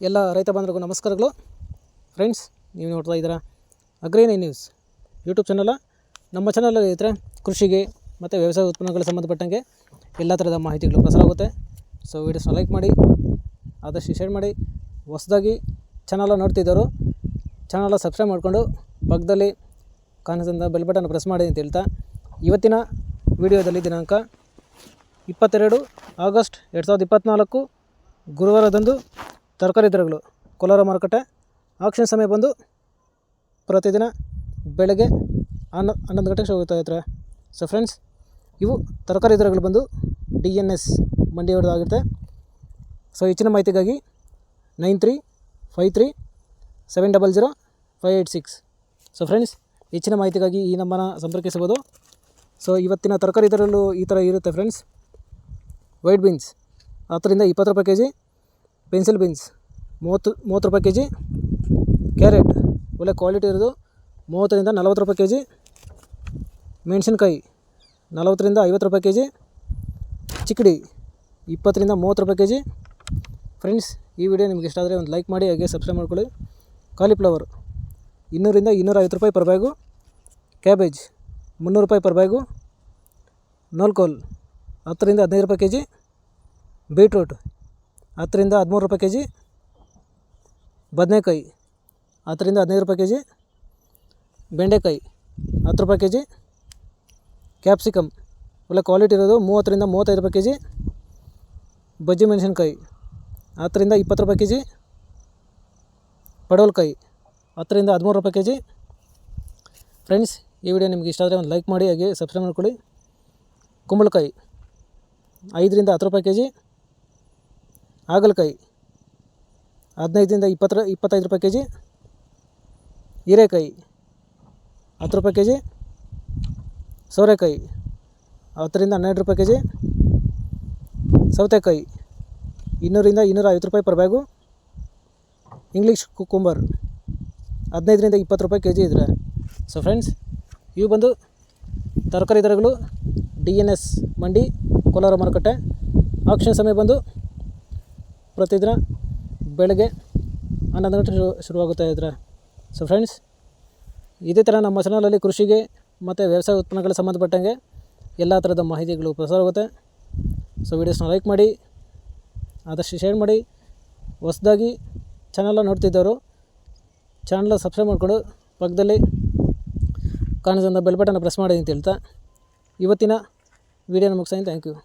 ಎಲ್ಲ ರೈತ ಬಾಂಧವರಿಗೂ ನಮಸ್ಕಾರಗಳು. ಫ್ರೆಂಡ್ಸ್, ನೀವು ನೋಡ್ತಾ ಇದ್ದೀರಾ ಅಗ್ರಿ9 ನ್ಯೂಸ್ ಯೂಟ್ಯೂಬ್ ಚಾನಲ. ನಮ್ಮ ಚಾನಲಲ್ಲಿ ಇದ್ದರೆ ಕೃಷಿಗೆ ಮತ್ತು ವ್ಯವಸಾಯ ಉತ್ಪನ್ನಗಳಿಗೆ ಸಂಬಂಧಪಟ್ಟಂಗೆ ಎಲ್ಲ ಥರದ ಮಾಹಿತಿಗಳು ಪ್ರಸಾರ ಆಗುತ್ತೆ. ಸೊ ವೀಡಿಯೋಸ್ನ ಲೈಕ್ ಮಾಡಿ, ಆದಷ್ಟು ಶೇರ್ ಮಾಡಿ. ಹೊಸದಾಗಿ ಚಾನಲ ನೋಡ್ತಿದ್ದವರು ಚಾನಲ ಸಬ್ಸ್ಕ್ರೈಬ್ ಮಾಡಿಕೊಂಡು ಪಕ್ಕದಲ್ಲಿ ಕಾಣಿಸಿದ ಬೆಲ್ ಬಟನ್ ಪ್ರೆಸ್ ಮಾಡಿ ಅಂತ ಹೇಳ್ತಾ, ಇವತ್ತಿನ ವಿಡಿಯೋದಲ್ಲಿ ದಿನಾಂಕ 22 ಆಗಸ್ಟ್ 2024 ಗುರುವಾರದಂದು ತರಕಾರಿ ದರಗಳು ಕೋಲಾರ ಮಾರುಕಟ್ಟೆ ಆಕ್ಷನ್ ಸಮಯ ಬಂದು ಪ್ರತಿದಿನ ಬೆಳಗ್ಗೆ 11 ಗಂಟೆಗೆ ಶುರು ಹೋಗ್ತಾ ಇರ್ತಾರೆ. ಸೊ ಫ್ರೆಂಡ್ಸ್, ಇವು ತರಕಾರಿ ದರಗಳು ಬಂದು DNS ಮಂಡಿಯವ್ರದ್ದು ಆಗಿರುತ್ತೆ. ಸೊ ಹೆಚ್ಚಿನ ಮಾಹಿತಿಗಾಗಿ 9353700586. ಸೊ ಫ್ರೆಂಡ್ಸ್, ಹೆಚ್ಚಿನ ಮಾಹಿತಿಗಾಗಿ ಈ ನಮ್ಮನ್ನು ಸಂಪರ್ಕಿಸಬಹುದು. ಸೊ ಇವತ್ತಿನ ತರಕಾರಿ ದರಗಳು ಈ ಥರ ಇರುತ್ತೆ ಫ್ರೆಂಡ್ಸ್. ವೈಟ್ ಬೀನ್ಸ್ 10 ರಿಂದ 20 ರೂಪಾಯಿ ಕೆ ಜಿ, ಪೆನ್ಸಿಲ್ ಬೀನ್ಸ್ 30 ರೂಪಾಯಿ ಕೆ ಜಿ, ಕ್ಯಾರೆಟ್ ಒಳ್ಳೆ ಕ್ವಾಲಿಟಿ ಇರೋದು 30 ರಿಂದ 40 ರೂಪಾಯಿ ಕೆ ಜಿ, ಮೆಣಸಿನ್ಕಾಯಿ 40 ರಿಂದ 50 ರೂಪಾಯಿ ಕೆ ಜಿ, ಚಿಕ್ಕಡಿ 20 ರಿಂದ 30 ರೂಪಾಯಿ ಕೆ ಜಿ. ಫ್ರೆಂಡ್ಸ್, ಈ ವಿಡಿಯೋ ನಿಮ್ಗೆ ಇಷ್ಟ ಆದರೆ ಒಂದು ಲೈಕ್ ಮಾಡಿ, ಹಾಗೆ ಸಬ್ಸ್ಕ್ರೈಬ್ ಮಾಡ್ಕೊಳ್ಳಿ. ಕಾಲಿಫ್ಲವರ್ 200 ರಿಂದ 250 ರೂಪಾಯಿ ಪರ್ ಬ್ಯಾಗು, ಕ್ಯಾಬೇಜ್ 300 ರೂಪಾಯಿ ಪರ್ ಬ್ಯಾಗು, ನೋಲ್ಕೋಲ್ 10 ರಿಂದ 15 ರೂಪಾಯಿ ಕೆ ಜಿ, ಬೀಟ್ರೂಟ್ 10 ರಿಂದ 13 ರೂಪಾಯಿ ಕೆ ಜಿ, ಬದನೆಕಾಯಿ 10 ರಿಂದ 15 ರೂಪಾಯಿ ಕೆ ಜಿ, ಬೆಂಡೆಕಾಯಿ 10 ರೂಪಾಯಿ ಕೆ ಜಿ, ಕ್ಯಾಪ್ಸಿಕಮ್ ಒಳ್ಳೆ ಕ್ವಾಲಿಟಿ ಇರೋದು 30 ರಿಂದ 35 ರೂಪಾಯಿ ಕೆ ಜಿ, ಬಜ್ಜಿ ಮೆಣಸಿನ್ಕಾಯಿ 10 ರಿಂದ 20 ರೂಪಾಯಿ ಕೆ ಜಿ, ಪಡವಲಕಾಯಿ 10 ರಿಂದ 13 ರೂಪಾಯಿ ಕೆ ಜಿ. ಫ್ರೆಂಡ್ಸ್, ಈ ವಿಡಿಯೋ ನಿಮಗೆ ಇಷ್ಟ ಆದರೆ ಒಂದು ಲೈಕ್ ಮಾಡಿ, ಹಾಗೆ ಸಬ್ಸ್ಕ್ರೈಬ್ ಮಾಡ್ಕೊಳ್ಳಿ. ಕುಂಬಳಕಾಯಿ 5 ರಿಂದ 10 ರೂಪಾಯಿ ಕೆ ಜಿ, ಹಾಗಲಕಾಯಿ 15 ರಿಂದ 25 ರೂಪಾಯಿ ಕೆ ಜಿ, ಹೀರೆಕಾಯಿ 10 ರೂಪಾಯಿ ಕೆ ಜಿ, ಸೋರೆಕಾಯಿ 10 ರಿಂದ 12 ರೂಪಾಯಿ ಕೆ ಜಿ, ಸೌತೆಕಾಯಿ 200 ರಿಂದ 250 ರೂಪಾಯಿ ಪರ್ ಬ್ಯಾಗು, ಇಂಗ್ಲೀಷ್ ಕುಕುಂಬರ್ 15 ರಿಂದ 20 ರೂಪಾಯಿ ಕೆ ಜಿ ಇದ್ದಾರೆ. ಸೊ ಫ್ರೆಂಡ್ಸ್, ಇವು ಬಂದು ತರಕಾರಿ ದರಗಳು DNS ಮಂಡಿ ಕೋಲಾರ ಮಾರುಕಟ್ಟೆ ಆಕ್ಷನ್ ಸಮಯ ಬಂದು ಪ್ರತಿದಿನ ಬೆಳಗ್ಗೆ 11 ಗಂಟೆ ಶುರುವಾಗುತ್ತಾ ಇದ್ದಾರೆ. ಸೊ ಫ್ರೆಂಡ್ಸ್, ಇದೇ ಥರ ನಮ್ಮ ಚಾನಲಲ್ಲಿ ಕೃಷಿಗೆ ಮತ್ತು ವ್ಯವಸಾಯ ಉತ್ಪನ್ನಗಳಿಗೆ ಸಂಬಂಧಪಟ್ಟಂಗೆ ಎಲ್ಲ ಥರದ ಮಾಹಿತಿಗಳು ಪ್ರಸಾರ ಆಗುತ್ತೆ. ಸೊ ವೀಡಿಯೋಸ್ನ ಲೈಕ್ ಮಾಡಿ, ಆದಷ್ಟು ಶೇರ್ ಮಾಡಿ. ಹೊಸದಾಗಿ ಚಾನಲ ನೋಡ್ತಿದ್ದವರು ಚಾನಲ ಸಬ್ಸ್ಕ್ರೈಬ್ ಮಾಡಿಕೊಂಡು ಪಕ್ಕದಲ್ಲಿ ಕಾಣಿಸಿದ ಬೆಲ್ ಬಟನ್ ಪ್ರೆಸ್ ಮಾಡಿ ಅಂತ ಹೇಳ್ತಾ ಇವತ್ತಿನ ವಿಡಿಯೋನ ಮುಗಿಸ್ತೀನಿ. Thank you.